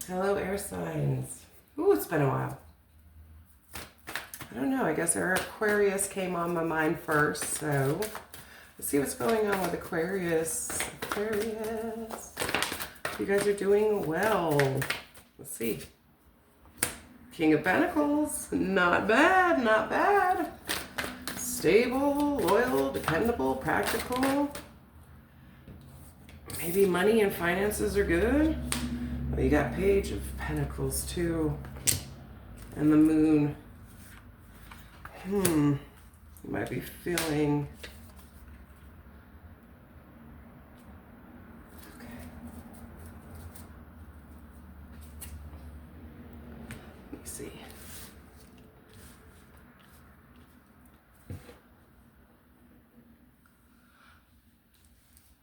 Hello, air signs. Ooh, it's been a while. I don't know. I guess our Aquarius came on my mind first. So let's see what's going on with Aquarius. Aquarius. You guys are doing well. Let's see. King of Pentacles. Not bad. Not bad. Stable, loyal, dependable, practical. Maybe money and finances are good. Well, you got Page of Pentacles too. And the Moon. You might be feeling... Okay. Let me see.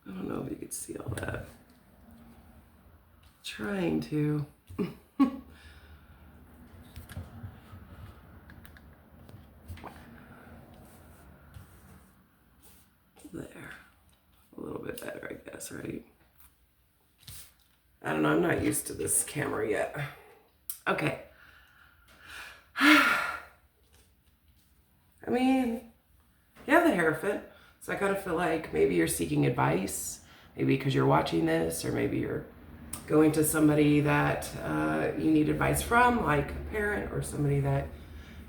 I don't know if you could see all that. Trying to. There. A little bit better, I guess, right? I don't know. I'm not used to this camera yet. Okay. I mean, you have the Hierophant. So I kind of feel like maybe you're seeking advice. Maybe because you're watching this, or maybe you're going to somebody that you need advice from, like a parent or somebody that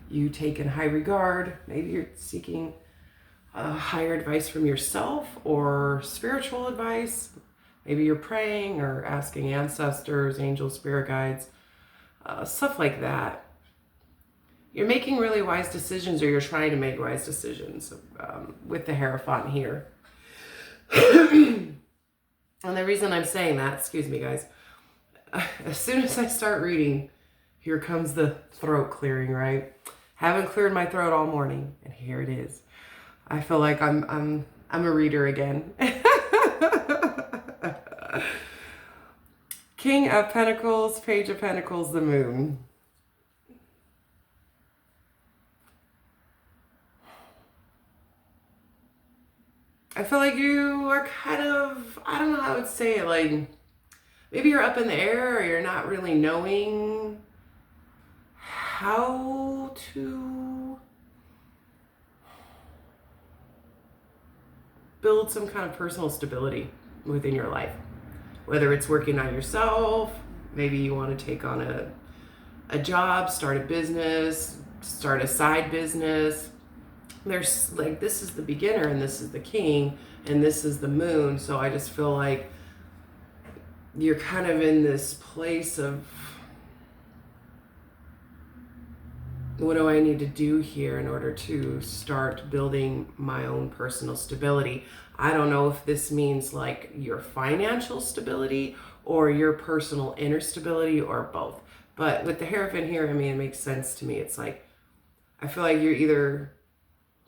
you take in high regard. Maybe you're seeking higher advice from yourself or spiritual advice. Maybe you're praying or asking ancestors, angels, spirit guides, stuff like that. You're making really wise decisions, or you're trying to make wise decisions with the Hierophant here. And the reason I'm saying that, excuse me guys, as soon as I start reading, here comes the throat clearing, right? Haven't cleared my throat all morning, and here it is. I feel like I'm a reader again. King of Pentacles, Page of Pentacles, the Moon. I feel like you are kind of, I don't know how I would say it, like maybe you're up in the air, or you're not really knowing how to build some kind of personal stability within your life. Whether it's working on yourself, maybe you want to take on a job, start a business, start a side business. There's like, this is the beginner and this is the king and this is the moon. So I just feel like you're kind of in this place of, what do I need to do here in order to start building my own personal stability? I don't know if this means like your financial stability or your personal inner stability or both. But with the Hierophant here, I mean, it makes sense to me. It's like, I feel like you're either,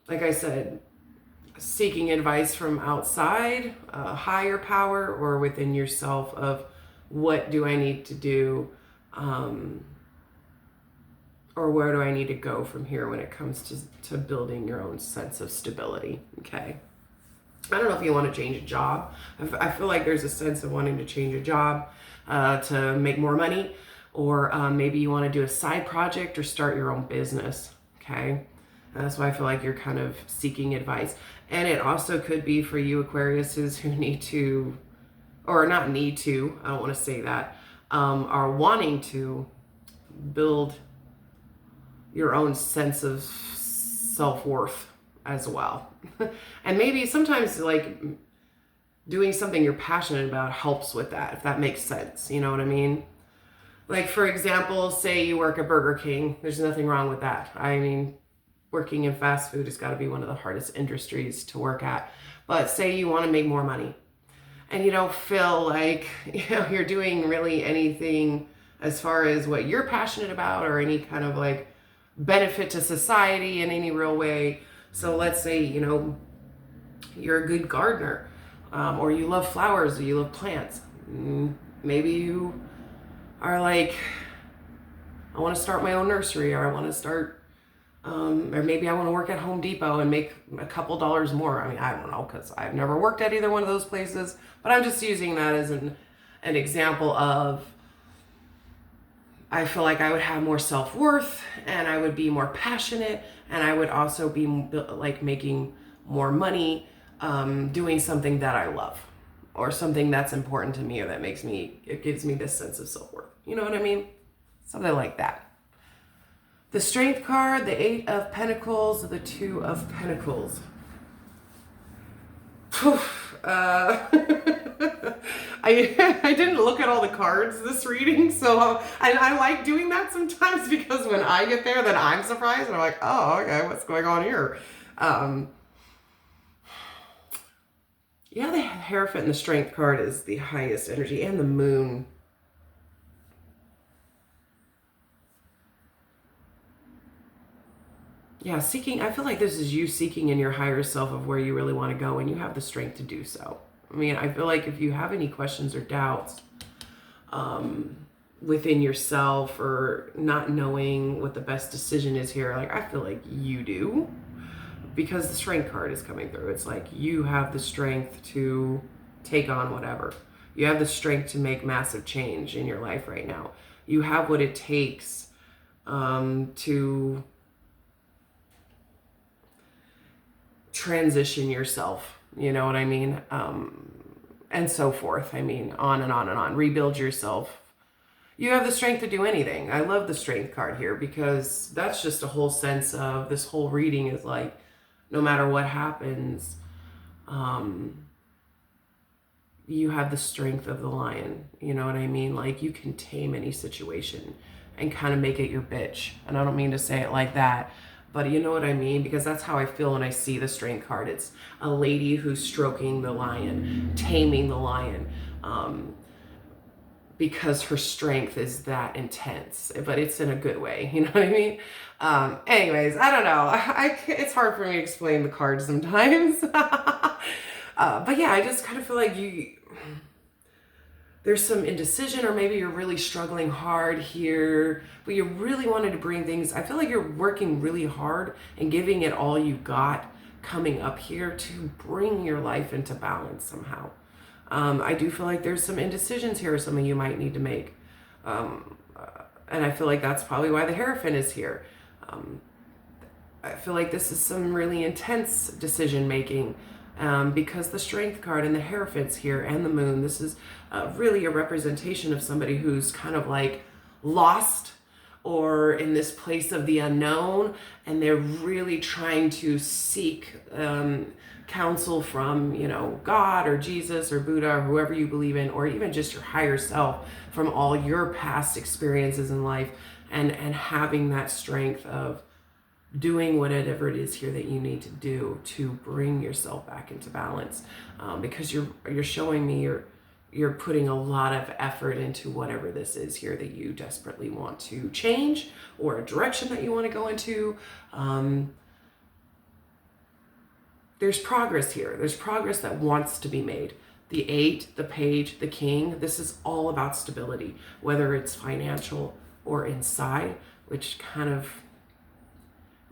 like I said, seeking advice from outside, a higher power, or within yourself of what do I need to do, or where do I need to go from here when it comes to building your own sense of stability, okay? I don't know if you want to change a job. I feel like there's a sense of wanting to change a job to make more money, or maybe you want to do a side project or start your own business, okay? That's why I feel like you're kind of seeking advice. And it also could be for you Aquariuses who need to, or not need to, I don't want to say that, are wanting to build your own sense of self-worth as well. And maybe sometimes like doing something you're passionate about helps with that, if that makes sense. You know what I mean? Like, for example, say you work at Burger King. There's nothing wrong with that. I mean, working in fast food has got to be one of the hardest industries to work at. But say you want to make more money and you don't feel like, you're doing really anything as far as what you're passionate about or any kind of like benefit to society in any real way. So let's say, you're a good gardener, or you love flowers, or you love plants. Maybe you are like, I want to start my own nursery, or I want to start, or maybe I want to work at Home Depot and make a couple dollars more. I mean, I don't know, because I've never worked at either one of those places, but I'm just using that as an example of I feel like I would have more self-worth, and I would be more passionate, and I would also be like making more money, doing something that I love, or something that's important to me, or that it gives me this sense of self-worth. You know what I mean? Something like that. The Strength card, the 8 of Pentacles, the 2 of Pentacles. I didn't look at all the cards this reading, so I like doing that sometimes, because when I get there, then I'm surprised, and I'm like, oh, okay, what's going on here? Yeah, the Hierophant and the Strength card is the highest energy, and the Moon. Yeah, seeking, I feel like this is you seeking in your higher self of where you really want to go, and you have the strength to do so. I mean, I feel like if you have any questions or doubts within yourself, or not knowing what the best decision is here, like, I feel like you do, because the Strength card is coming through. It's like you have the strength to take on whatever. You have the strength to make massive change in your life right now. You have what it takes to transition yourself, you know what I mean? And so forth. I mean, on and on and on. Rebuild yourself. You have the strength to do anything. I love the Strength card here, because that's just a whole sense of this whole reading is like, no matter what happens, you have the strength of the lion. You know what I mean? Like, you can tame any situation and kind of make it your bitch. And I don't mean to say it like that, but you know what I mean? Because that's how I feel when I see the Strength card. It's a lady who's stroking the lion, taming the lion, because her strength is that intense, but it's in a good way. You know what I mean? Anyways, I don't know. It's hard for me to explain the cards sometimes. But yeah, I just kind of feel like there's some indecision, or maybe you're really struggling hard here, but you really wanted to bring things. I feel like you're working really hard and giving it all you got coming up here to bring your life into balance somehow. I do feel like there's some indecisions here, some of you might need to make. And I feel like that's probably why the Hierophant is here. I feel like this is some really intense decision making. Because the Strength card and the Hierophant's here, and the Moon, this is really a representation of somebody who's kind of like lost, or in this place of the unknown, and they're really trying to seek counsel from, you know, God or Jesus or Buddha or whoever you believe in, or even just your higher self, from all your past experiences in life, and having that strength of doing whatever it is here that you need to do to bring yourself back into balance, because you're showing me you're putting a lot of effort into whatever this is here that you desperately want to change, or a direction that you want to go into. There's progress here. There's progress that wants to be made. The 8, the Page, the King, this is all about stability, whether it's financial or inside, which kind of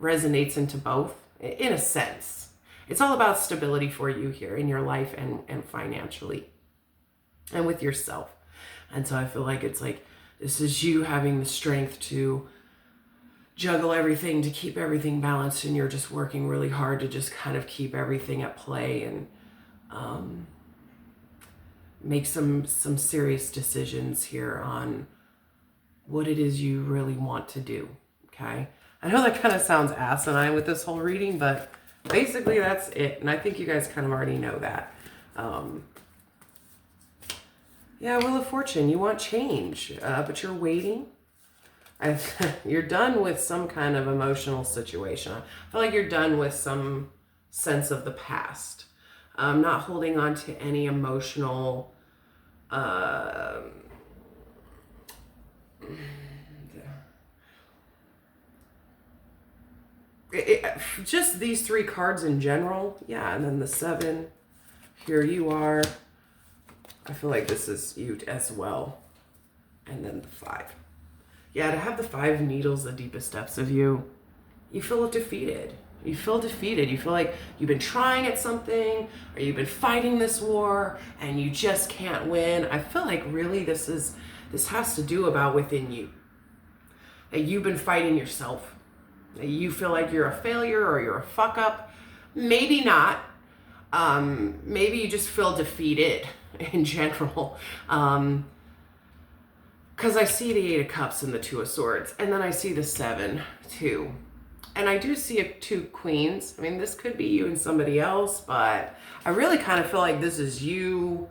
resonates into both in a sense. It's all about stability for you here in your life, and financially, and with yourself. And so I feel like it's like, this is you having the strength to juggle everything, to keep everything balanced, and you're just working really hard to just kind of keep everything at play, and make some serious decisions here on what it is you really want to do. Okay, I know that kind of sounds asinine with this whole reading, but basically that's it. And I think you guys kind of already know that. Yeah, Wheel of Fortune, you want change, but you're waiting. You're done with some kind of emotional situation. I feel like you're done with some sense of the past. Not holding on to any emotional just these 3 cards in general. Yeah, and then the 7. Here you are. I feel like this is you as well. And then the 5. Yeah, to have the 5 needles, the deepest depths of you, you feel defeated. You feel defeated. You feel like you've been trying at something, or you've been fighting this war, and you just can't win. I feel like really this has to do about within you. You've been fighting yourself. You feel like you're a failure or you're a fuck up. Maybe not. Maybe you just feel defeated in general. Because I see the 8 of Cups and the 2 of Swords, and then I see the 7 too. And I do see 2 Queens. I mean, this could be you and somebody else, but I really kind of feel like this is you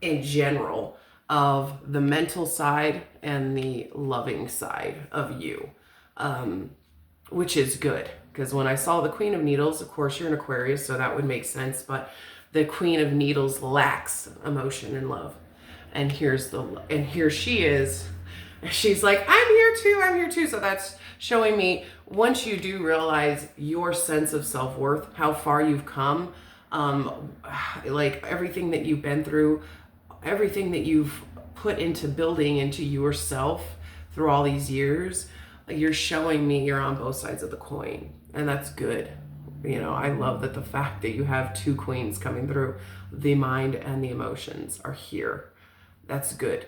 in general, of the mental side and the loving side of you, which is good. Because when I saw the Queen of Needles, of course you're an Aquarius, so that would make sense, but the Queen of Needles lacks emotion and love. And here she is. She's like, I'm here too. So that's showing me, once you do realize your sense of self-worth, how far you've come, like everything that you've been through, everything that you've put into building into yourself through all these years, you're showing me you're on both sides of the coin. And that's good. You know, I love that the fact that you have 2 queens coming through, the mind and the emotions are here. That's good.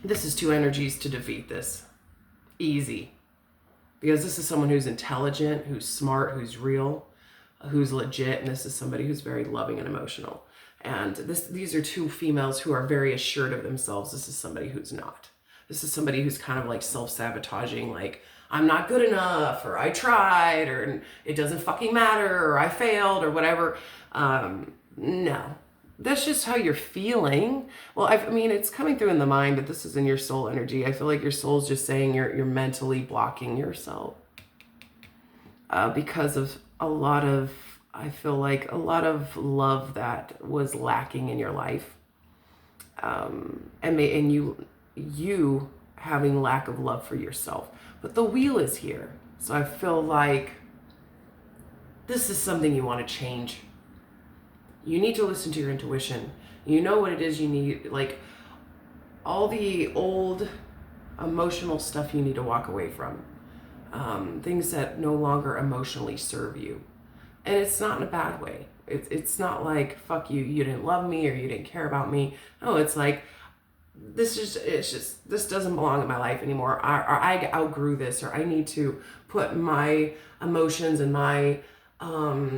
This is 2 energies to defeat this. Easy. Because this is someone who's intelligent, who's smart, who's real, who's legit, and this is somebody who's very loving and emotional. And these are 2 females who are very assured of themselves. This is somebody who's not. This is somebody who's kind of like self-sabotaging, like, I'm not good enough, or I tried, or it doesn't fucking matter, or I failed, or whatever. No. That's just how you're feeling. Well, I mean, it's coming through in the mind, but this is in your soul energy. I feel like your soul's just saying you're mentally blocking yourself because of I feel like a lot of love that was lacking in your life, and you having lack of love for yourself. But the wheel is here, so I feel like this is something you want to change. You need to listen to your intuition. You know what it is you need, like all the old emotional stuff you need to walk away from. Things that no longer emotionally serve you. And it's not in a bad way. It's not like, fuck you, you didn't love me or you didn't care about me. No, it's like, this doesn't belong in my life anymore. Or I outgrew this, or I need to put my emotions and my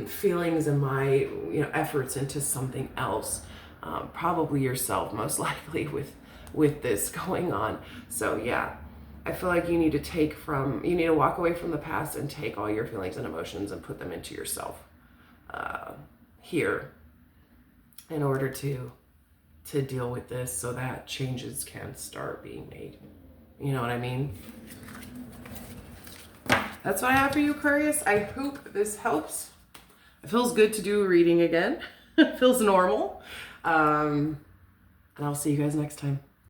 feelings and my efforts into something else, probably yourself, most likely, with this going on. So yeah, I feel like you need to walk away from the past and take all your feelings and emotions and put them into yourself here in order to deal with this, so that changes can start being made. You know what I mean? That's what I have for you, Aquarius. I hope this helps. It feels good to do a reading again. It feels normal. And I'll see you guys next time.